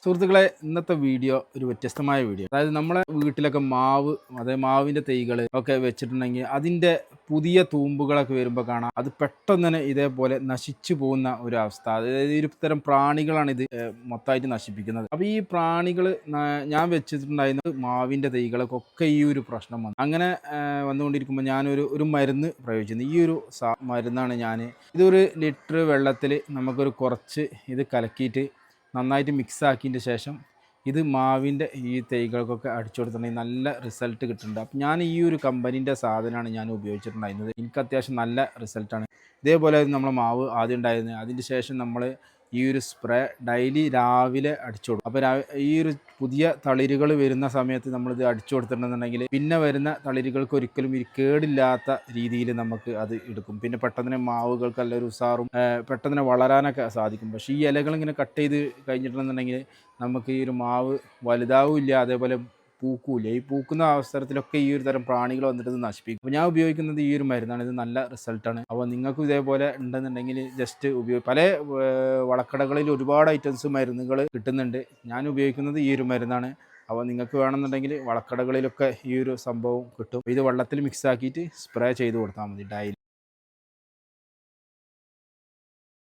സുഹൃത്തുക്കളെ, ഇന്നത്തെ വീഡിയോ ഒരു വ്യത്യസ്തമായ വീഡിയോ. അതായത് നമ്മളെ വീട്ടിലൊക്കെ മാവ്, അതായത് മാവിൻ്റെ തൈകൾ ഒക്കെ വെച്ചിട്ടുണ്ടെങ്കിൽ അതിൻ്റെ പുതിയ തൂമ്പുകളൊക്കെ വരുമ്പോൾ കാണാം അത് പെട്ടെന്ന് തന്നെ ഇതേപോലെ നശിച്ചു പോകുന്ന ഒരു അവസ്ഥ. അതായത് ഒരു തരം പ്രാണികളാണ് ഇത് മൊത്തമായിട്ട് നശിപ്പിക്കുന്നത്. അപ്പോൾ ഈ പ്രാണികൾ ഞാൻ വെച്ചിട്ടുണ്ടായിരുന്ന മാവിൻ്റെ തൈകൾക്കൊക്കെ ഈ ഒരു പ്രശ്നം വന്നു. അങ്ങനെ വന്നുകൊണ്ടിരിക്കുമ്പോൾ ഞാനൊരു മരുന്ന് പ്രയോഗിച്ചിരുന്നു. ഈ ഒരു മരുന്നാണ് ഇതൊരു ലിറ്റർ വെള്ളത്തിൽ നമുക്കൊരു കുറച്ച് ഇത് കലക്കിയിട്ട് നന്നായിട്ട് മിക്സ് ആക്കിയതിൻ്റെ ശേഷം ഇത് മാവിൻ്റെ ഈ തൈകൾക്കൊക്കെ അടിച്ചു കൊടുത്തിട്ടുണ്ടെങ്കിൽ നല്ല റിസൾട്ട് കിട്ടുന്നുണ്ട്. അപ്പം ഞാൻ ഈ ഒരു കമ്പനീൻ്റെ സാധനമാണ് ഞാൻ ഉപയോഗിച്ചിട്ടുണ്ടായിരുന്നത്. എനിക്ക് അത്യാവശ്യം നല്ല റിസൾട്ടാണ്. ഇതേപോലെ നമ്മളെ മാവ് ആദ്യം ഉണ്ടായിരുന്നത്. അതിന് ശേഷം നമ്മൾ ഈ ഒരു സ്പ്രേ ഡെയിലി രാവിലെ അടിച്ചു കൊടുക്കും. അപ്പോൾ ഈ ഒരു പുതിയ തളിരുകൾ വരുന്ന സമയത്ത് നമ്മളിത് അടിച്ചു കൊടുത്തിട്ടുണ്ടെന്നുണ്ടെങ്കിൽ പിന്നെ വരുന്ന തളിരുകൾക്ക് ഒരിക്കലും ഈ കേടില്ലാത്ത രീതിയിൽ നമുക്ക് അത് എടുക്കും. പിന്നെ പെട്ടെന്ന് മാവുകൾക്ക് നല്ലൊരു ഉസാറും പെട്ടെന്ന് വളരാനൊക്കെ സാധിക്കും. പക്ഷേ ഈ ഇലകൾ ഇങ്ങനെ കട്ട് ചെയ്ത് കഴിഞ്ഞിട്ടുണ്ടെന്നുണ്ടെങ്കിൽ നമുക്ക് ഈ ഒരു മാവ് വലുതാവില്ല, അതേപോലെ പൂക്കൂല. ഈ പൂക്കുന്ന അവസരത്തിലൊക്കെ ഈ ഒരു തരം പ്രാണികൾ വന്നിട്ട് ഇത് നശിപ്പിക്കും. അപ്പോൾ ഞാൻ ഉപയോഗിക്കുന്നത് ഈ ഒരു മരുന്നാണ്. ഇത് നല്ല റിസൾട്ടാണ്. അപ്പോൾ നിങ്ങൾക്കും ഇതേപോലെ ഉണ്ടെന്നുണ്ടെങ്കിൽ ജസ്റ്റ് പല വളക്കടകളിൽ ഒരുപാട് ഐറ്റംസ് മരുന്നുകൾ കിട്ടുന്നുണ്ട്. ഞാൻ ഉപയോഗിക്കുന്നത് ഈ ഒരു മരുന്നാണ്. അപ്പോൾ നിങ്ങൾക്ക് വേണമെന്നുണ്ടെങ്കിൽ വളക്കടകളിലൊക്കെ ഈ ഒരു സംഭവം കിട്ടും. ഇത് വെള്ളത്തിൽ മിക്സ് ആക്കിയിട്ട് സ്പ്രേ ചെയ്ത് കൊടുത്താൽ മതി ഡെയിലി.